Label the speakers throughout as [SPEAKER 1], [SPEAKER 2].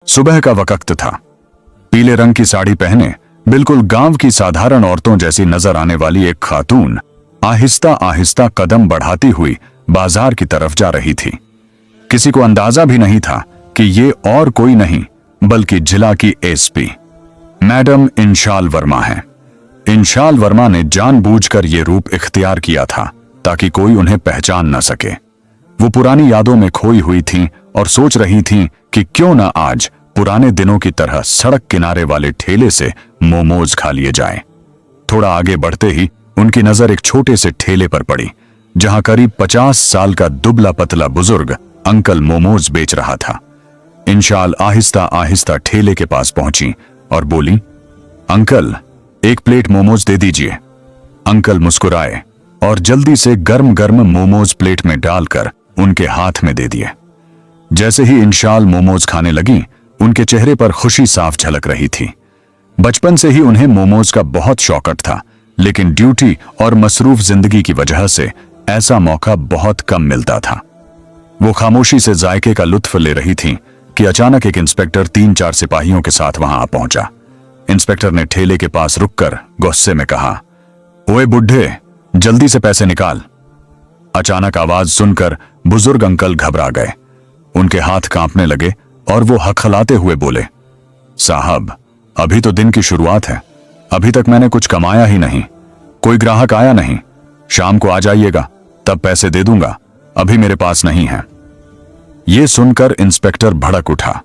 [SPEAKER 1] सुबह का वक्त था। पीले रंग की साड़ी पहने बिल्कुल गांव की साधारण औरतों जैसी नजर आने वाली एक खातून आहिस्ता आहिस्ता कदम बढ़ाती हुई बाजार की तरफ जा रही थी। किसी को अंदाजा भी नहीं था कि ये और कोई नहीं बल्कि जिला की एसपी मैडम इंशाल वर्मा है। इंशाल वर्मा ने जानबूझकर ये रूप इख्तियार किया था ताकि कोई उन्हें पहचान न सके। वो पुरानी यादों में खोई हुई थीं और सोच रही थीं कि क्यों न आज पुराने दिनों की तरह सड़क किनारे वाले ठेले से मोमोज खा लिए जाएं। थोड़ा आगे बढ़ते ही उनकी नजर एक छोटे से ठेले पर पड़ी जहां करीब 50 साल का दुबला पतला बुजुर्ग अंकल मोमोज बेच रहा था। इंशाल आहिस्ता आहिस्ता ठेले के पास पहुंची और बोली, अंकल एक प्लेट मोमोज दे दीजिए। अंकल मुस्कुराए और जल्दी से गर्म गर्म मोमोज प्लेट में डालकर उनके हाथ में दे दिए। जैसे ही इंशाल मोमोज खाने लगी उनके चेहरे पर खुशी साफ झलक रही थी। बचपन से ही उन्हें मोमोज का बहुत शौकत था, लेकिन ड्यूटी और मसरूफ जिंदगी की वजह से ऐसा मौका बहुत कम मिलता था। वो खामोशी से जायके का लुत्फ ले रही थीं कि अचानक एक इंस्पेक्टर 3-4 सिपाहियों के साथ वहां आ पहुंचा। इंस्पेक्टर ने ठेले के पास रुककर गुस्से में कहा, ओए बुढ़े, जल्दी से पैसे निकाल। अचानक आवाज सुनकर बुजुर्ग अंकल घबरा गए। उनके हाथ कांपने लगे और वो हकलाते हुए बोले, साहब अभी तो दिन की शुरुआत है, अभी तक मैंने कुछ कमाया ही नहीं, कोई ग्राहक आया नहीं, शाम को आ जाइएगा तब पैसे दे दूंगा, अभी मेरे पास नहीं है। ये सुनकर इंस्पेक्टर भड़क उठा।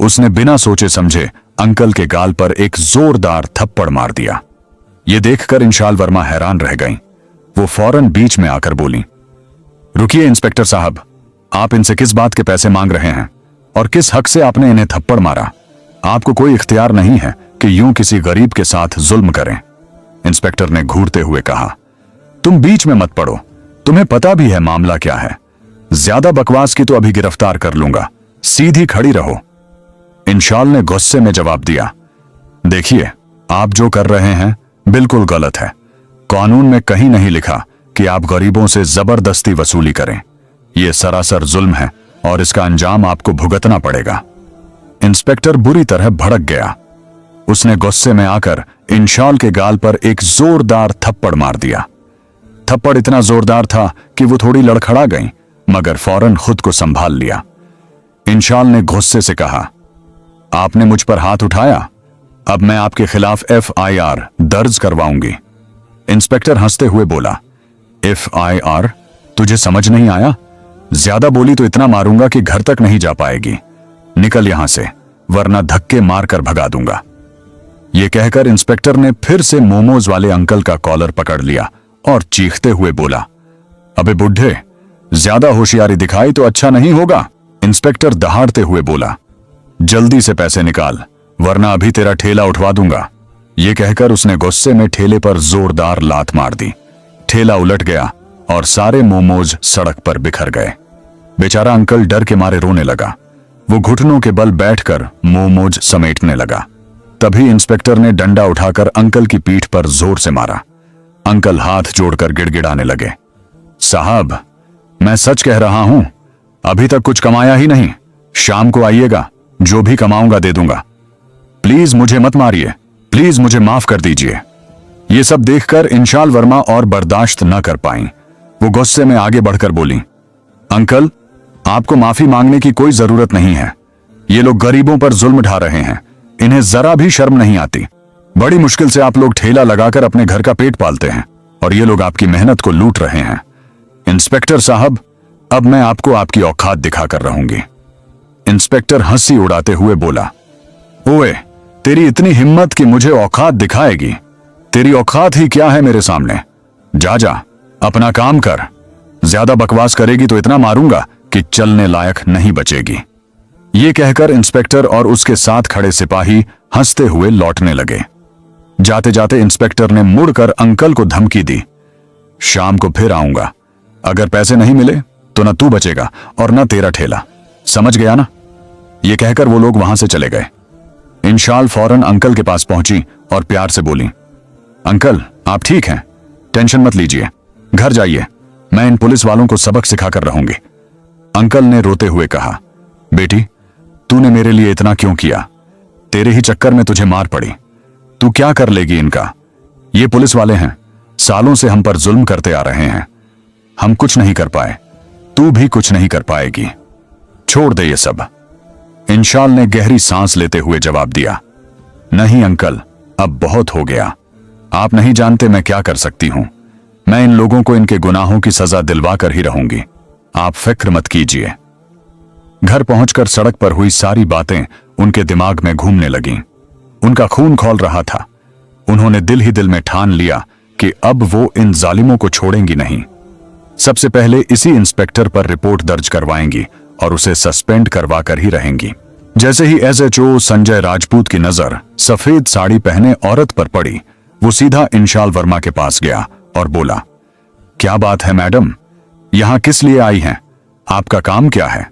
[SPEAKER 1] उसने बिना सोचे समझे अंकल के गाल पर एक जोरदार थप्पड़ मार दिया। ये देखकर इंशाल वर्मा हैरान रह गईं। वो फौरन बीच में आकर बोली, रुकिए इंस्पेक्टर साहब, आप इनसे किस बात के पैसे मांग रहे हैं और किस हक से आपने इन्हें थप्पड़ मारा? आपको कोई इख्तियार नहीं है कि यूं किसी गरीब के साथ जुल्म करें। इंस्पेक्टर ने घूरते हुए कहा, तुम बीच में मत पड़ो, तुम्हें पता भी है मामला क्या है। ज्यादा बकवास की तो अभी गिरफ्तार कर लूंगा, सीधी खड़ी रहो। इंशाल ने गुस्से में जवाब दिया, देखिए आप जो कर रहे हैं बिल्कुल गलत है। कानून में कहीं नहीं लिखा कि आप गरीबों से जबरदस्ती वसूली करें। यह सरासर जुल्म है और इसका अंजाम आपको भुगतना पड़ेगा। इंस्पेक्टर बुरी तरह भड़क गया। उसने गुस्से में आकर इंशाल के गाल पर एक जोरदार थप्पड़ मार दिया। थप्पड़ इतना जोरदार था कि वो थोड़ी लड़खड़ा गई, मगर फौरन खुद को संभाल लिया। इंशाल ने गुस्से से कहा, आपने मुझ पर हाथ उठाया, अब मैं आपके खिलाफ FIR दर्ज करवाऊंगी। इंस्पेक्टर हंसते हुए बोला, FIR? तुझे समझ नहीं आया? ज्यादा बोली तो इतना मारूंगा कि घर तक नहीं जा पाएगी। निकल यहां से, वरना धक्के मारकर भगा दूंगा। यह कहकर इंस्पेक्टर ने फिर से मोमोज वाले अंकल का कॉलर पकड़ लिया और चीखते हुए बोला, अबे बुढ़े, ज्यादा होशियारी दिखाई तो अच्छा नहीं होगा। इंस्पेक्टर दहाड़ते हुए बोला, जल्दी से पैसे निकाल, वरना अभी तेरा ठेला उठवा दूंगा। यह कहकर उसने गुस्से में ठेले पर जोरदार लात मार दी। ठेला उलट गया और सारे मोमोज सड़क पर बिखर गए। बेचारा अंकल डर के मारे रोने लगा। वो घुटनों के बल बैठकर मोमोज समेटने लगा। तभी इंस्पेक्टर ने डंडा उठाकर अंकल की पीठ पर जोर से मारा। अंकल हाथ जोड़कर गिड़गिड़ाने लगे, साहब मैं सच कह रहा हूं, अभी तक कुछ कमाया ही नहीं, शाम को आइएगा, जो भी कमाऊंगा दे दूंगा। प्लीज मुझे मत मारिए, प्लीज मुझे माफ कर दीजिए। ये सब देखकर इंशाल वर्मा और बर्दाश्त न कर पाई। वो गुस्से में आगे बढ़कर बोली, अंकल आपको माफी मांगने की कोई जरूरत नहीं है। ये लोग गरीबों पर जुल्म ढा रहे हैं, इन्हें जरा भी शर्म नहीं आती। बड़ी मुश्किल से आप लोग ठेला लगाकर अपने घर का पेट पालते हैं और ये लोग आपकी मेहनत को लूट रहे हैं। इंस्पेक्टर साहब, अब मैं आपको आपकी औकात दिखाकर रहूंगी। इंस्पेक्टर हंसी उड़ाते हुए बोला, ओए तेरी इतनी हिम्मत कि मुझे औकात दिखाएगी? तेरी औकात ही क्या है मेरे सामने? जा जा अपना काम कर। ज्यादा बकवास करेगी तो इतना मारूंगा कि चलने लायक नहीं बचेगी। ये कहकर इंस्पेक्टर और उसके साथ खड़े सिपाही हंसते हुए लौटने लगे। जाते जाते इंस्पेक्टर ने मुड़कर अंकल को धमकी दी, शाम को फिर आऊंगा, अगर पैसे नहीं मिले तो न तू बचेगा और न तेरा ठेला, समझ गया ना? ये कहकर वो लोग वहां से चले गए। इंशाल फौरन अंकल के पास पहुंची और प्यार से बोली, अंकल आप ठीक हैं, टेंशन मत लीजिए, घर जाइए, मैं इन पुलिस वालों को सबक सिखाकर रहूंगी। अंकल ने रोते हुए कहा, बेटी तूने मेरे लिए इतना क्यों किया? तेरे ही चक्कर में तुझे मार पड़ी। तू क्या कर लेगी इनका? ये पुलिस वाले हैं, सालों से हम पर जुल्म करते आ रहे हैं। हम कुछ नहीं कर पाए, तू भी कुछ नहीं कर पाएगी। छोड़ दे ये सब। इंशाल ने गहरी सांस लेते हुए जवाब दिया, नहीं अंकल, अब बहुत हो गया। आप नहीं जानते मैं क्या कर सकती हूं। मैं इन लोगों को इनके गुनाहों की सजा दिलवा कर ही रहूंगी। आप फिक्र मत कीजिए। घर पहुंचकर सड़क पर हुई सारी बातें उनके दिमाग में घूमने लगीं। उनका खून खौल रहा था। उन्होंने दिल ही दिल में ठान लिया कि अब वो इन जालिमों को छोड़ेंगी नहीं। सबसे पहले इसी इंस्पेक्टर पर रिपोर्ट दर्ज करवाएंगी और उसे सस्पेंड करवा कर ही रहेंगी। जैसे ही एसएचओ संजय राजपूत की नजर सफेद साड़ी पहने औरत पर पड़ी, वो सीधा इंशाल वर्मा के पास गया और बोला, क्या बात है मैडम, यहां किस लिए आई हैं? आपका काम क्या है?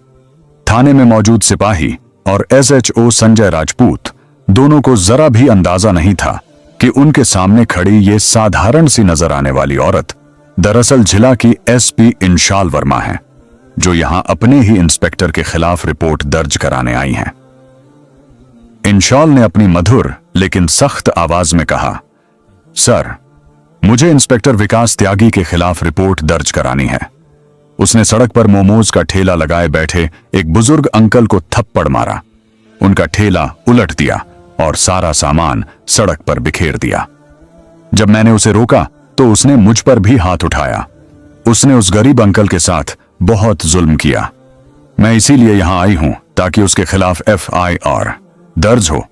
[SPEAKER 1] थाने में मौजूद सिपाही और एसएचओ संजय राजपूत दोनों को जरा भी अंदाजा नहीं था कि उनके सामने खड़ी ये साधारण सी नजर आने वाली औरत दरअसल जिला की एसपी इंशाल वर्मा है, जो यहां अपने ही इंस्पेक्टर के खिलाफ रिपोर्ट दर्ज कराने आई हैं। इंशाल ने अपनी मधुर लेकिन सख्त आवाज में कहा, सर, मुझे इंस्पेक्टर विकास त्यागी के खिलाफ रिपोर्ट दर्ज करानी है। उसने सड़क पर मोमोज का ठेला लगाए बैठे एक बुजुर्ग अंकल को थप्पड़ मारा, उनका ठेला उलट दिया और सारा सामान सड़क पर बिखेर दिया। जब मैंने उसे रोका तो उसने मुझ पर भी हाथ उठाया। उसने उस गरीब अंकल के साथ बहुत जुल्म किया। मैं इसीलिए यहां आई हूं ताकि उसके खिलाफ FIR दर्ज हो।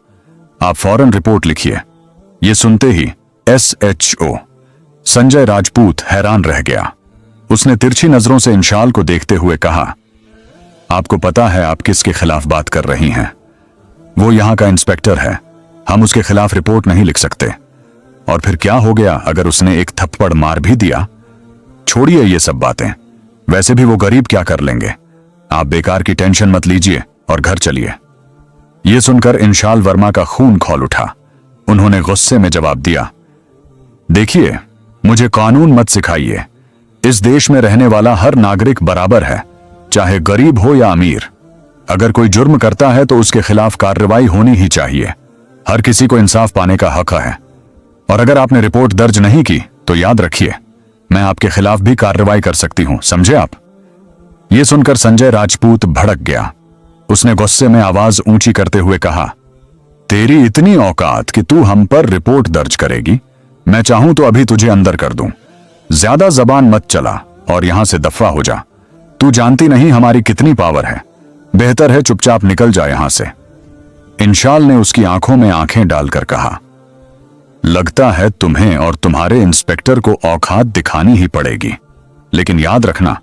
[SPEAKER 1] आप फौरन रिपोर्ट लिखिए। यह सुनते ही SHO संजय राजपूत हैरान रह गया। उसने तिरछी नजरों से इंशाल को देखते हुए कहा, आपको पता है आप किसके खिलाफ बात कर रही हैं? वो यहां का इंस्पेक्टर है, हम उसके खिलाफ रिपोर्ट नहीं लिख सकते। और फिर क्या हो गया अगर उसने एक थप्पड़ मार भी दिया? छोड़िए ये सब बातें, वैसे भी वो गरीब क्या कर लेंगे। आप बेकार की टेंशन मत लीजिए और घर चलिए। यह सुनकर इंशाल वर्मा का खून खौल उठा। उन्होंने गुस्से में जवाब दिया, देखिए, मुझे कानून मत सिखाइए। इस देश में रहने वाला हर नागरिक बराबर है, चाहे गरीब हो या अमीर। अगर कोई जुर्म करता है तो उसके खिलाफ कार्रवाई होनी ही चाहिए। हर किसी को इंसाफ पाने का हक है। और अगर आपने रिपोर्ट दर्ज नहीं की तो याद रखिए, मैं आपके खिलाफ भी कार्रवाई कर सकती हूं, समझे आप? यह सुनकर संजय राजपूत भड़क गया। उसने गुस्से में आवाज ऊंची करते हुए कहा, तेरी इतनी औकात कि तू हम पर रिपोर्ट दर्ज करेगी? मैं चाहूं तो अभी तुझे अंदर कर दूं। ज्यादा जबान मत चला और यहां से दफा हो जा। तू जानती नहीं हमारी कितनी पावर है। बेहतर है चुपचाप निकल जा यहां से। इंशाल ने उसकी आंखों में आंखें डालकर कहा, लगता है तुम्हें और तुम्हारे इंस्पेक्टर को औकात दिखानी ही पड़ेगी। लेकिन याद रखना,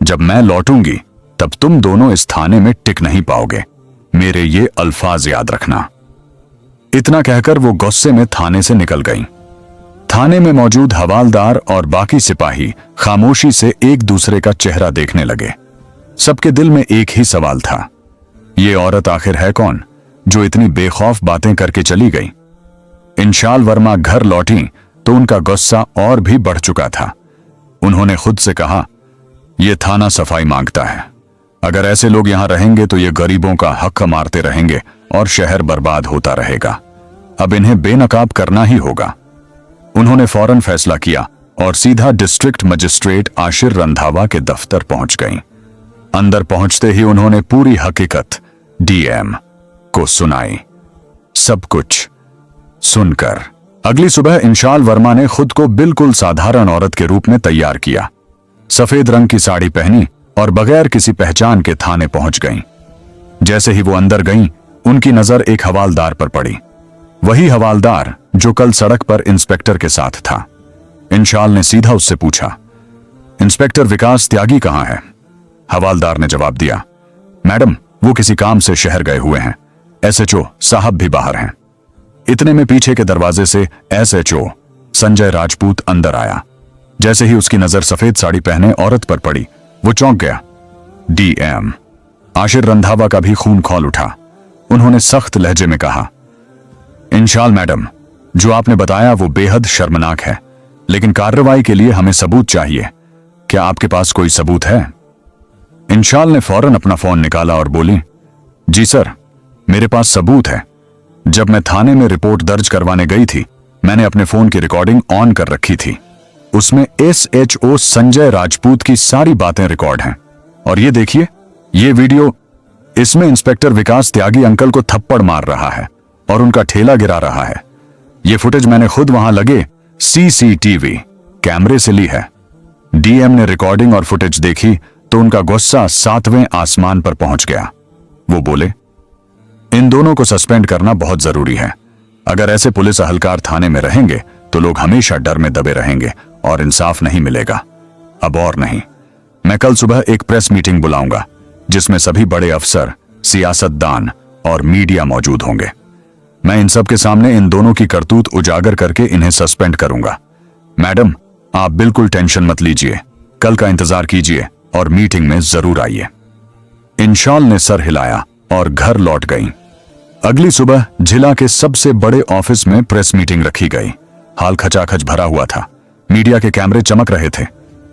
[SPEAKER 1] जब मैं लौटूंगी तब तुम दोनों इस थाने में टिक नहीं पाओगे। मेरे ये अल्फाज याद रखना। इतना कहकर वो गुस्से में थाने से निकल गईं। थाने में मौजूद हवालदार और बाकी सिपाही खामोशी से एक दूसरे का चेहरा देखने लगे। सबके दिल में एक ही सवाल था, ये औरत आखिर है कौन जो इतनी बेखौफ बातें करके चली गई? इंशाल वर्मा घर लौटी तो उनका गुस्सा और भी बढ़ चुका था। उन्होंने खुद से कहा, यह थाना सफाई मांगता है। अगर ऐसे लोग यहां रहेंगे तो ये गरीबों का हक मारते रहेंगे और शहर बर्बाद होता रहेगा। अब इन्हें बेनकाब करना ही होगा। उन्होंने फौरन फैसला किया और सीधा डिस्ट्रिक्ट मजिस्ट्रेट आशिर रंधावा के दफ्तर पहुंच गईं। अंदर पहुंचते ही उन्होंने पूरी हकीकत DM को सुनाई। सब कुछ सुनकर अगली सुबह इंशाल वर्मा ने खुद को बिल्कुल साधारण औरत के रूप में तैयार किया। सफेद रंग की साड़ी पहनी और बगैर किसी पहचान के थाने पहुंच गईं। जैसे ही वो अंदर गईं, उनकी नजर एक हवालदार पर पड़ी। वही हवालदार जो कल सड़क पर इंस्पेक्टर के साथ था। इंशाल ने सीधा उससे पूछा, इंस्पेक्टर विकास त्यागी कहां है? हवालदार ने जवाब दिया, मैडम, वो किसी काम से शहर गए हुए हैं। SHO साहब भी बाहर हैं। इतने में पीछे के दरवाजे से SHO संजय राजपूत अंदर आया। जैसे ही उसकी नजर सफेद साड़ी पहने औरत पर पड़ी, वो चौंक गया। DM आशिर रंधावा का भी खून खौल उठा। उन्होंने सख्त लहजे में कहा, इंशाल मैडम, जो आपने बताया वो बेहद शर्मनाक है, लेकिन कार्रवाई के लिए हमें सबूत चाहिए। क्या आपके पास कोई सबूत है? इंशाल ने फौरन अपना फोन निकाला और बोली, जी सर, मेरे पास सबूत है। जब मैं थाने में रिपोर्ट दर्ज करवाने गई थी, मैंने अपने फोन की रिकॉर्डिंग ऑन कर रखी थी। उसमें SHO संजय राजपूत की सारी बातें रिकॉर्ड हैं। और ये देखिए, ये वीडियो, इसमें इंस्पेक्टर विकास त्यागी अंकल को थप्पड़ मार रहा है और उनका ठेला गिरा रहा है। ये फुटेज मैंने खुद वहां लगे CCTV कैमरे से ली है। DM ने रिकॉर्डिंग और फुटेज देखी तो उनका गुस्सा 7वें आसमान पर पहुंच गया। वो बोले, इन दोनों को सस्पेंड करना बहुत जरूरी है। अगर ऐसे पुलिस अहलकार थाने में रहेंगे तो लोग हमेशा डर में दबे रहेंगे और इंसाफ नहीं मिलेगा। अब और नहीं, मैं कल सुबह एक प्रेस मीटिंग बुलाऊंगा जिसमें सभी बड़े अफसर, सियासतदान और मीडिया मौजूद होंगे। मैं इन सब के सामने इन दोनों की करतूत उजागर करके इन्हें सस्पेंड करूंगा। मैडम, आप बिल्कुल टेंशन मत लीजिए, कल का इंतजार कीजिए और मीटिंग में जरूर आइए। इंशाल ने सर हिलाया और घर लौट गई। अगली सुबह जिला के सबसे बड़े ऑफिस में प्रेस मीटिंग रखी गई। हाल खचाखच भरा हुआ था। मीडिया के कैमरे चमक रहे थे।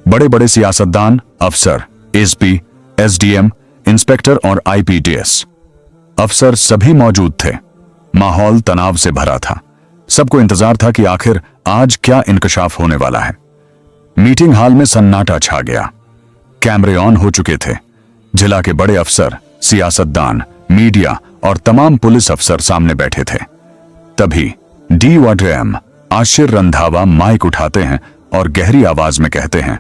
[SPEAKER 1] बड़े बड़े सियासतदान, अफसर, SP, SDM, इंस्पेक्टर और IPDS अफसर सभी मौजूद थे। माहौल तनाव से भरा था। सबको इंतजार था कि आखिर आज क्या इंकशाफ होने वाला है। मीटिंग हॉल में सन्नाटा छा गया। कैमरे ऑन हो चुके थे। जिला के बड़े अफसर, सियासतदान, मीडिया और तमाम पुलिस अफसर सामने बैठे थे। तभी DYM आशीर रंधावा माइक उठाते हैं और गहरी आवाज में कहते हैं,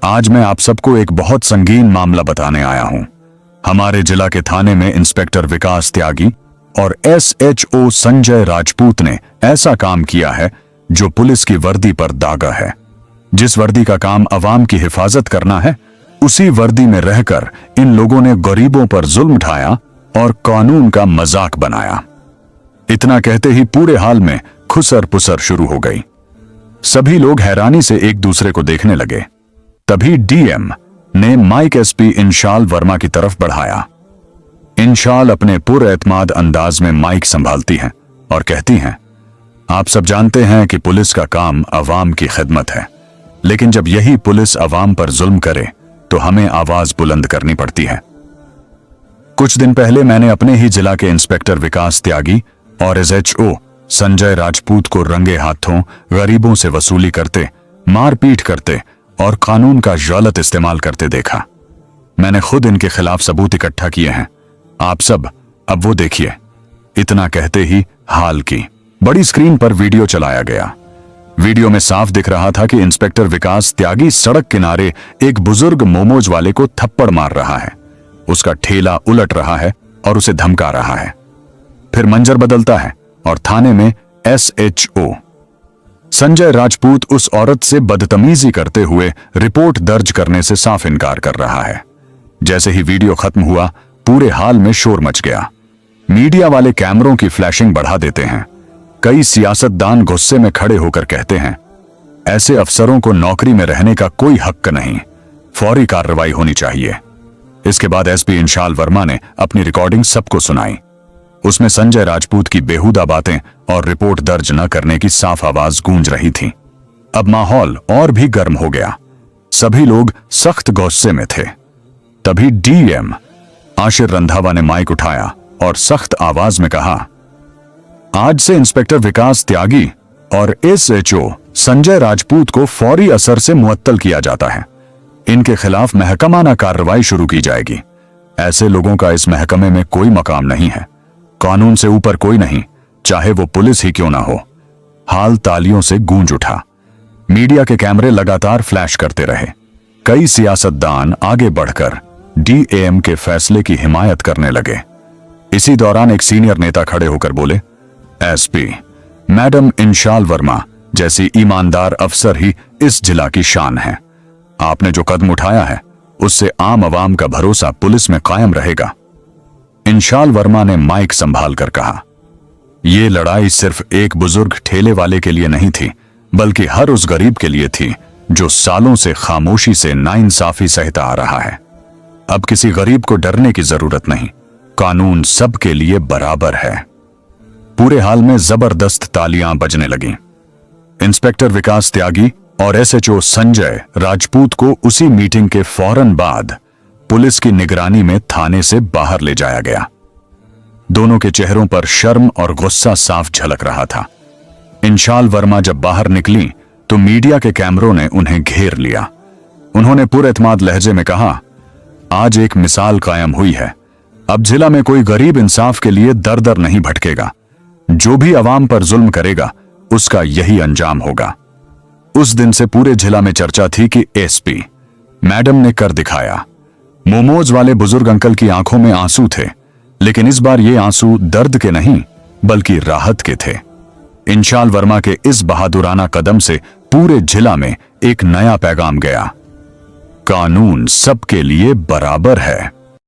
[SPEAKER 1] आज मैं आप सबको एक बहुत संगीन मामला बताने आया हूं। हमारे जिला के थाने में इंस्पेक्टर विकास त्यागी और SHO संजय राजपूत ने ऐसा काम किया है जो पुलिस की वर्दी पर दागा है। जिस वर्दी का काम अवाम की हिफाजत करना है, उसी वर्दी में रहकर इन लोगों ने गरीबों पर जुल्म ढाया और कानून का मजाक बनाया। इतना कहते ही पूरे हाल में खुसर पुसर शुरू हो गई। सभी लोग हैरानी से एक दूसरे को देखने लगे। तभी DM ने माइक SP इंशाल वर्मा की तरफ बढ़ाया। इंशाल अपने पुरएतमाद अंदाज में माइक संभालती हैं और कहती हैं, आप सब जानते हैं कि पुलिस का काम अवाम की खिदमत है, लेकिन जब यही पुलिस अवाम पर जुल्म करे तो हमें आवाज बुलंद करनी पड़ती है। कुछ दिन पहले मैंने अपने ही जिला के इंस्पेक्टर विकास त्यागी और SHO संजय राजपूत को रंगे हाथों गरीबों से वसूली करते, मारपीट करते और कानून का गलत इस्तेमाल करते देखा। मैंने खुद इनके खिलाफ सबूत इकट्ठा किए हैं। आप सब अब वो देखिए। इतना कहते ही हाल की बड़ी स्क्रीन पर वीडियो चलाया गया। वीडियो में साफ दिख रहा था कि इंस्पेक्टर विकास त्यागी सड़क किनारे एक बुजुर्ग मोमोज वाले को थप्पड़ मार रहा है। उसका ठेला उलट रहा है और उसे धमका रहा है। फिर मंजर बदलता है और थाने में SHO संजय राजपूत उस औरत से बदतमीजी करते हुए रिपोर्ट दर्ज करने से साफ इनकार कर रहा है। जैसे ही वीडियो खत्म हुआ, पूरे हाल में शोर मच गया। मीडिया वाले कैमरों की फ्लैशिंग बढ़ा देते हैं। कई सियासतदान गुस्से में खड़े होकर कहते हैं, ऐसे अफसरों को नौकरी में रहने का कोई हक नहीं, फौरी कार्रवाई होनी चाहिए। इसके बाद SP इंशाल वर्मा ने अपनी रिकॉर्डिंग सबको सुनाई। उसमें संजय राजपूत की बेहुदा बातें और रिपोर्ट दर्ज न करने की साफ आवाज गूंज रही थी। अब माहौल और भी गर्म हो गया। सभी लोग सख्त गुस्से में थे। तभी DM आशीर रंधावा ने माइक उठाया और सख्त आवाज में कहा, आज से इंस्पेक्टर विकास त्यागी और SHO संजय राजपूत को फौरी असर से मुअत्तल किया जाता है। इनके खिलाफ महकमाना कार्रवाई शुरू की जाएगी। ऐसे लोगों का इस महकमे में कोई मकाम नहीं है। कानून से ऊपर कोई नहीं, चाहे वो पुलिस ही क्यों ना हो। हाल तालियों से गूंज उठा। मीडिया के कैमरे लगातार फ्लैश करते रहे। कई सियासतदान आगे बढ़कर DAM के फैसले की हिमायत करने लगे। इसी दौरान एक सीनियर नेता खड़े होकर बोले, SP मैडम इंशाल वर्मा जैसी ईमानदार अफसर ही इस जिला की शान है। आपने जो कदम उठाया है उससे आम आवाम का भरोसा पुलिस में कायम रहेगा। इंशाल वर्मा ने माइक संभाल कर कहा, यह लड़ाई सिर्फ एक बुजुर्ग ठेले वाले के लिए नहीं थी, बल्कि हर उस गरीब के लिए थी जो सालों से खामोशी से नाइंसाफी सहता आ रहा है। अब किसी गरीब को डरने की जरूरत नहीं, कानून सबके लिए बराबर है। पूरे हाल में जबरदस्त तालियां बजने लगीं। इंस्पेक्टर विकास त्यागी और SHO संजय राजपूत को उसी मीटिंग के फौरन बाद पुलिस की निगरानी में थाने से बाहर ले जाया गया। दोनों के चेहरों पर शर्म और गुस्सा साफ झलक रहा था। इंशाल वर्मा जब बाहर निकली तो मीडिया के कैमरों ने उन्हें घेर लिया। उन्होंने पुरएतमाद लहजे में कहा, आज एक मिसाल कायम हुई है। अब जिला में कोई गरीब इंसाफ के लिए दर दर नहीं भटकेगा। जो भी अवाम पर जुल्म करेगा उसका यही अंजाम होगा। उस दिन से पूरे जिला में चर्चा थी कि एसपी मैडम ने कर दिखाया। मोमोज वाले बुजुर्ग अंकल की आंखों में आंसू थे, लेकिन इस बार ये आंसू दर्द के नहीं बल्कि राहत के थे। इंशाल वर्मा के इस बहादुराना कदम से पूरे जिला में एक नया पैगाम गया, कानून सबके लिए बराबर है।